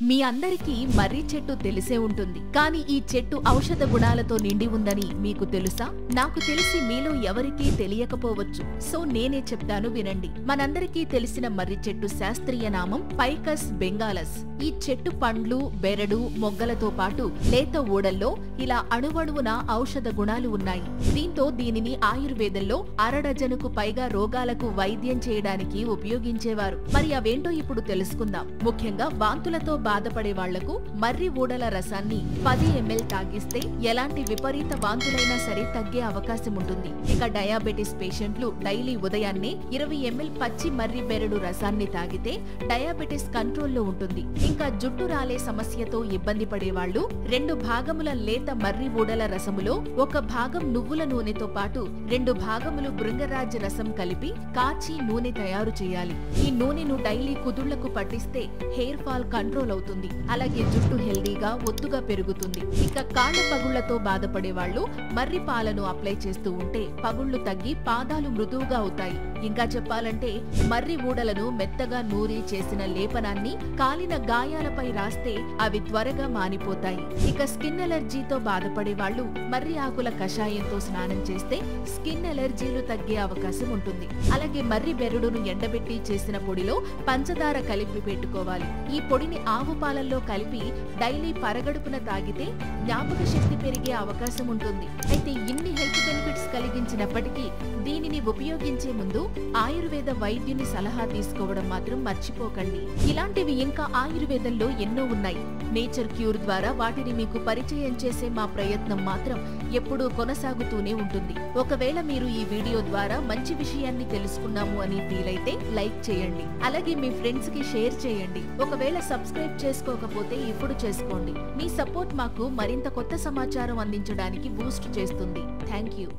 మీ అందరికీ మర్రి చెట్టు తెలిసే ఉంటుంది. కానీ ఈ చెట్టు ఔషధ గుణాలతో నిండి ఉందని మీకు తెలుసా? నాకు తెలిసి మీలో ఎవరికీ తెలియకపోవచ్చు. సో నేనే చెప్తాను వినండి. మనందరికీ తెలిసిన మర్రి చెట్టు శాస్త్రీయ నామం పైకస్ బెంగాలస్. ఈ చెట్టు పండ్లు, బెరడు, మొగ్గలతో పాటు లేత ఊడల్లో ఇలా అణువణువున ఔషధ గుణాలు ఉన్నాయి. దీంతో దీనిని ఆయుర్వేదంలో అరడజనుకు పైగా రోగాలకు వైద్యం చేయడానికి ఉపయోగించేవారు. మరి అవేంటో ఇప్పుడు తెలుసుకుందాం. ముఖ్యంగా వాంతులతో బాధపడే వాళ్లకు మర్రి ఊడల రసాన్ని 10 ml తాగిస్తే ఎలాంటి విపరీత వాంతులైనా సరే తగ్గే అవకాశం ఉంటుంది. ఇక డయాబెటిస్ పేషెంట్లు డైలీ ఉదయాన్నే 20 ml పచ్చి మర్రి బెరడు రసాన్ని తాగితే డయాబెటిస్ కంట్రోల్లో ఉంటుంది. ఇంకా జుట్టు రాలే సమస్యతో ఇబ్బంది పడేవాళ్లు 2 భాగముల లేత మర్రి ఊడల రసములో 1 భాగం నువ్వుల నూనెతో పాటు 2 భాగములు భృంగరాజ్ రసం కలిపి కాచి నూనె తయారు చేయాలి. ఈ నూనెను డైలీ కుదుళ్లకు పట్టిస్తే హెయిర్ ఫాల్ కంట్రోల్ అవుతుంది. అలాగే జుట్టు హెల్దీగా ఒత్తుగా పెరుగుతుంది. ఇక కాళ్ల పగుళ్లతో బాధపడే వాళ్లు మర్రి పాలను అప్లై చేస్తూ ఉంటే పగుళ్లు తగ్గి పాదాలు మృదువుగా అవుతాయి. ఇంకా చెప్పాలంటే మర్రి ఊడలను మెత్తగా నూరి చేసిన లేపనాన్ని కాలిన గాయాలపై రాస్తే అవి త్వరగా మానిపోతాయి. ఇక స్కిన్ ఎలర్జీతో బాధపడే వాళ్లు మర్రి ఆకుల కషాయంతో స్నానం చేస్తే స్కిన్ ఎలర్జీలు తగ్గే అవకాశం ఉంటుంది. అలాగే మర్రి బెరడును ఎండబెట్టి చేసిన పొడిలో పంచదార కలిపి పెట్టుకోవాలి. ఈ పొడిని ఆవు పాలల్లో కలిపి డైలీ పరగడుపున తాగితే జ్ఞాపక శక్తి పెరిగే అవకాశం ఉంటుంది. అయితే ఇన్ని హెల్త్ బెనిఫిట్స్ కలిగించినప్పటికీ దీనిని ఉపయోగించే ముందు ఆయుర్వేద వైద్యుని సలహా తీసుకోవడం మాత్రం మర్చిపోకండి. ఇలాంటివి ఇంకా ఆయుర్వేదంలో ఎన్నో ఉన్నాయి. నేచర్ క్యూర్ ద్వారా వాటిని మీకు పరిచయం చేసే మా ప్రయత్నం మాత్రం ఎప్పుడూ కొనసాగుతూనే ఉంటుంది. ఒకవేళ మీరు ఈ వీడియో ద్వారా మంచి విషయాన్ని తెలుసుకున్నాము అని ఫీల్ అయితే లైక్ చేయండి. అలాగే మీ ఫ్రెండ్స్ కి షేర్ చేయండి. ఒకవేళ సబ్స్క్రైబ్ చేసుకోకపోతే ఇప్పుడు చేసుకోండి. మీ సపోర్ట్ మాకు మరింత కొత్త సమాచారం అందించడానికి బూస్ట్ చేస్తుంది. Thank you.